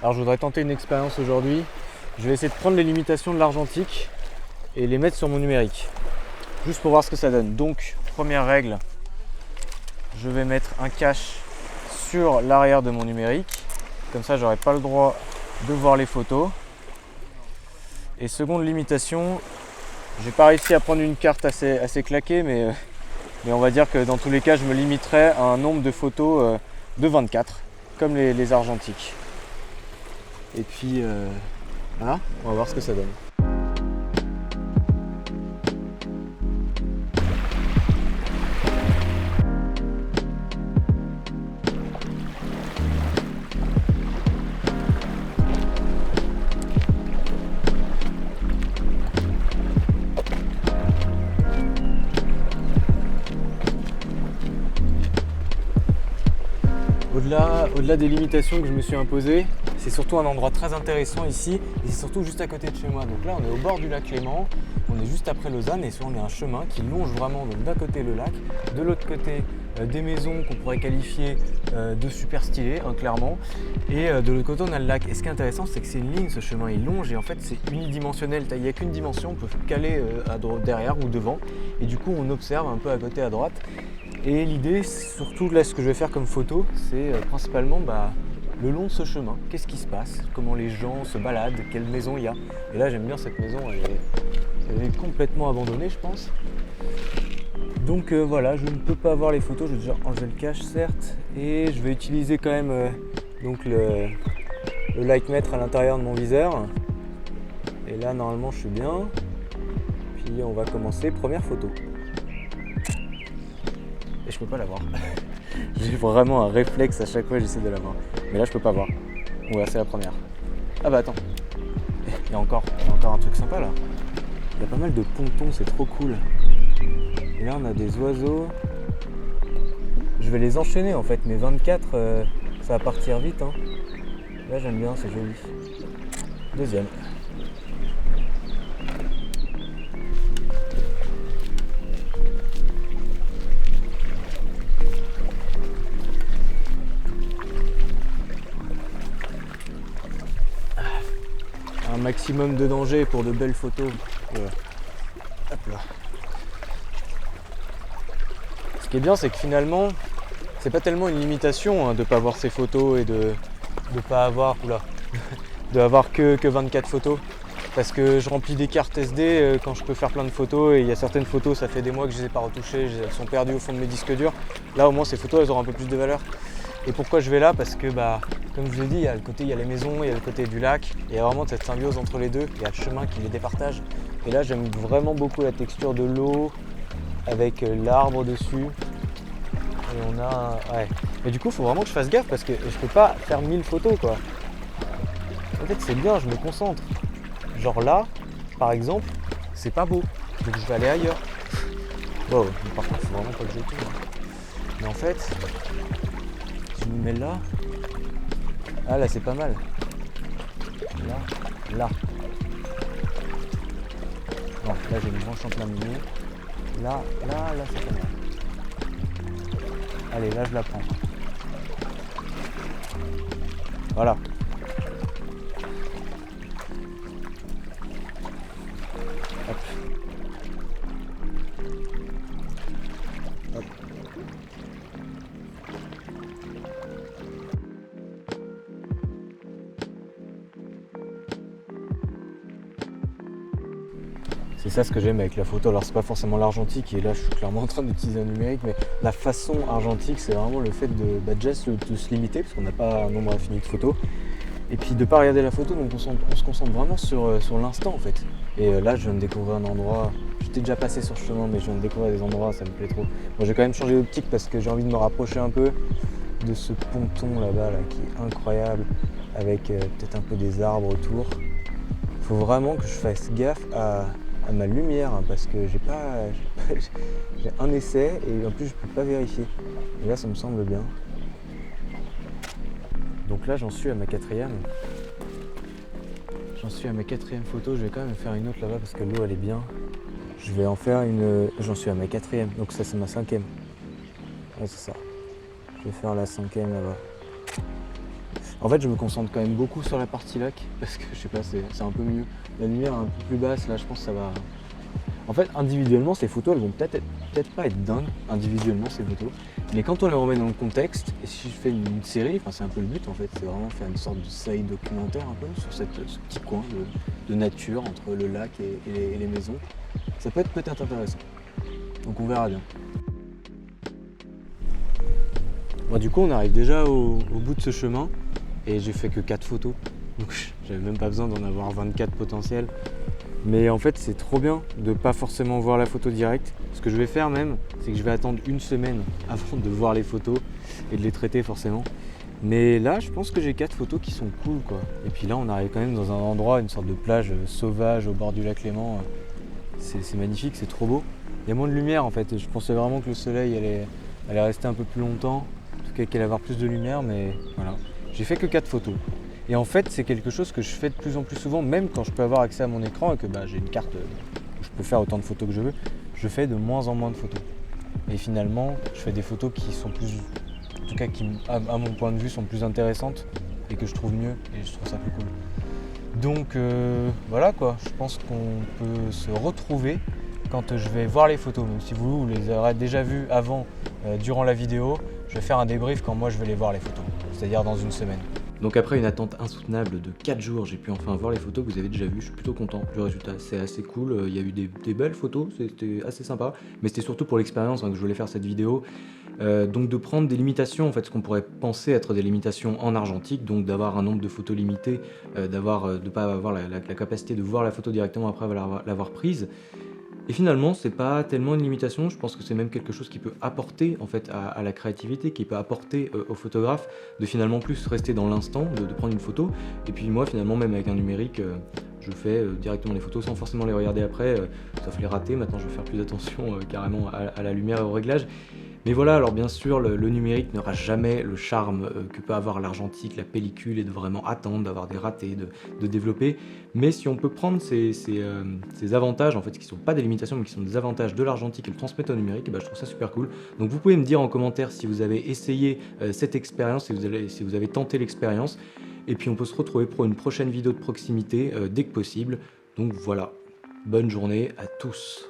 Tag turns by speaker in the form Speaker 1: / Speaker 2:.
Speaker 1: Alors je voudrais tenter une expérience aujourd'hui. Je vais essayer de prendre les limitations de l'argentique et les mettre sur mon numérique. Juste pour voir ce que ça donne. Donc, première règle, je vais mettre un cache sur l'arrière de mon numérique. Comme ça, j'aurai pas le droit de voir les photos. Et seconde limitation, j'ai pas réussi à prendre une carte assez claquée, mais on va dire que dans tous les cas, je me limiterai à un nombre de photos de 24, comme les argentiques. Et puis, voilà, on va voir ce que ça donne. Au-delà des limitations que je me suis imposées, c'est surtout un endroit très intéressant ici et c'est surtout juste à côté de chez moi. Donc là on est au bord du lac Léman, on est juste après Lausanne et on est un chemin qui longe vraiment d'un côté le lac, de l'autre côté des maisons qu'on pourrait qualifier de super stylées, hein, clairement, et de l'autre côté on a le lac. Et ce qui est intéressant c'est que c'est une ligne, ce chemin il longe et en fait c'est unidimensionnel, il n'y a qu'une dimension, on peut caler derrière ou devant et du coup on observe un peu à côté à droite. Et l'idée, surtout là, ce que je vais faire comme photo, c'est principalement le long de ce chemin. Qu'est-ce qui se passe? Comment les gens se baladent? Quelle maison il y a? Et là, j'aime bien cette maison, elle est complètement abandonnée, je pense. Donc voilà, je ne peux pas voir les photos, je vais déjà enlever le cache, certes. Et je vais utiliser quand même donc le light mètre à l'intérieur de mon viseur. Et là, normalement, je suis bien. Puis on va commencer, première photo. Et je peux pas la voir. J'ai vraiment un réflexe à chaque fois que j'essaie de la voir. Mais là je peux pas voir. Ouais, c'est la première. Ah bah attends. Il y a encore un truc sympa là. Il y a pas mal de pontons, c'est trop cool. Et là on a des oiseaux. Je vais les enchaîner en fait, mais 24 ça va partir vite. Hein. Là j'aime bien, c'est joli. Deuxième. Un maximum de danger pour de belles photos. Voilà. Hop là. Ce qui est bien, c'est que finalement, c'est pas tellement une limitation de ne pas voir ces photos et de pas avoir, de avoir que 24 photos. Parce que je remplis des cartes SD quand je peux faire plein de photos et il y a certaines photos, ça fait des mois que je les ai pas retouchées, elles sont perdues au fond de mes disques durs. Là, au moins, ces photos, elles auront un peu plus de valeur. Et pourquoi je vais là? Parce que comme je vous l'ai dit, il y a les maisons, il y a le côté du lac, il y a vraiment cette symbiose entre les deux, il y a le chemin qui les départage. Et là j'aime vraiment beaucoup la texture de l'eau avec l'arbre dessus. Et on a. Ouais. Mais du coup il faut vraiment que je fasse gaffe parce que je peux pas faire 1000 photos quoi. En fait c'est bien, je me concentre. Genre là, par exemple, c'est pas beau. Donc je vais aller ailleurs. Wow, par contre faut vraiment pas que je tourne. Mais en fait, si je me mets là. Ah là c'est pas mal. Là. Non, là j'ai une branche en plein milieu. Là c'est pas mal. Allez, là je la prends. Voilà. Hop. Hop. C'est ça ce que j'aime avec la photo. Alors c'est pas forcément l'argentique et là je suis clairement en train d'utiliser un numérique, mais la façon argentique c'est vraiment le fait de se limiter parce qu'on n'a pas un nombre infini de photos. Et puis de ne pas regarder la photo, donc on se concentre vraiment sur l'instant en fait. Et là je viens de découvrir un endroit, j'étais déjà passé sur ce chemin mais je viens de découvrir des endroits, ça me plaît trop. Bon j'ai quand même changé d'optique parce que j'ai envie de me rapprocher un peu de ce ponton là-bas là, qui est incroyable avec peut-être un peu des arbres autour. Il faut vraiment que je fasse gaffe à ma lumière hein, parce que j'ai un essai et en plus je peux pas vérifier. Et là ça me semble bien. Donc là j'en suis à ma quatrième. Photo, je vais quand même faire une autre là-bas parce que l'eau elle est bien. Je vais en faire une. J'en suis à ma quatrième, donc ça c'est ma cinquième. Ouais c'est ça. Je vais faire la cinquième là-bas. En fait, je me concentre quand même beaucoup sur la partie lac parce que je sais pas, c'est un peu mieux. La lumière est un peu plus basse, là je pense que ça va. En fait, individuellement, ces photos, elles vont peut-être pas être dingues, individuellement, ces photos. Mais quand on les remet dans le contexte, et si je fais une série, enfin, c'est un peu le but en fait, c'est vraiment faire une sorte de série documentaire un peu sur ce petit coin de nature entre le lac et les maisons. Ça peut être peut-être intéressant. Donc on verra bien. Bon, du coup, on arrive déjà au bout de ce chemin et j'ai fait que 4 photos. Donc j'avais même pas besoin d'en avoir 24 potentiels. Mais en fait, c'est trop bien de pas forcément voir la photo directe. Ce que je vais faire même, c'est que je vais attendre une semaine avant de voir les photos et de les traiter forcément. Mais là, je pense que j'ai 4 photos qui sont cool, quoi. Et puis là, on arrive quand même dans un endroit, une sorte de plage sauvage au bord du lac Léman. C'est magnifique, c'est trop beau. Il y a moins de lumière en fait. Je pensais vraiment que le soleil allait rester un peu plus longtemps, en tout cas qu'il allait avoir plus de lumière, mais voilà. J'ai fait que 4 photos. Et en fait, c'est quelque chose que je fais de plus en plus souvent, même quand je peux avoir accès à mon écran et que j'ai une carte où je peux faire autant de photos que je veux, je fais de moins en moins de photos. Et finalement, je fais des photos qui sont plus, en tout cas qui, à mon point de vue, sont plus intéressantes et que je trouve mieux et je trouve ça plus cool. Donc voilà quoi, je pense qu'on peut se retrouver quand je vais voir les photos. Donc si vous les aurez déjà vues avant, durant la vidéo, je vais faire un débrief quand moi je vais les voir les photos, c'est-à-dire dans une semaine. Donc après une attente insoutenable de 4 jours, j'ai pu enfin voir les photos que vous avez déjà vues. Je suis plutôt content du résultat, c'est assez cool. Il y a eu des belles photos, c'était assez sympa. Mais c'était surtout pour l'expérience que je voulais faire cette vidéo. Donc de prendre des limitations, en fait, ce qu'on pourrait penser être des limitations en argentique, donc d'avoir un nombre de photos limité, de ne pas avoir la capacité de voir la photo directement après l'avoir prise. Et finalement, c'est pas tellement une limitation, je pense que c'est même quelque chose qui peut apporter en fait à la créativité, qui peut apporter au photographe de finalement plus rester dans l'instant, de prendre une photo. Et puis moi finalement même avec un numérique, je fais directement les photos sans forcément les regarder après, sauf les rater. Maintenant je vais faire plus attention carrément à la lumière et au réglage. Mais voilà, alors bien sûr, le numérique n'aura jamais le charme que peut avoir l'argentique, la pellicule, et de vraiment attendre, d'avoir des ratés, de développer. Mais si on peut prendre ces avantages, en fait, qui ne sont pas des limitations, mais qui sont des avantages de l'argentique et le transmettre au numérique, je trouve ça super cool. Donc vous pouvez me dire en commentaire si vous avez essayé cette expérience, si vous avez tenté l'expérience. Et puis on peut se retrouver pour une prochaine vidéo de proximité dès que possible. Donc voilà, bonne journée à tous.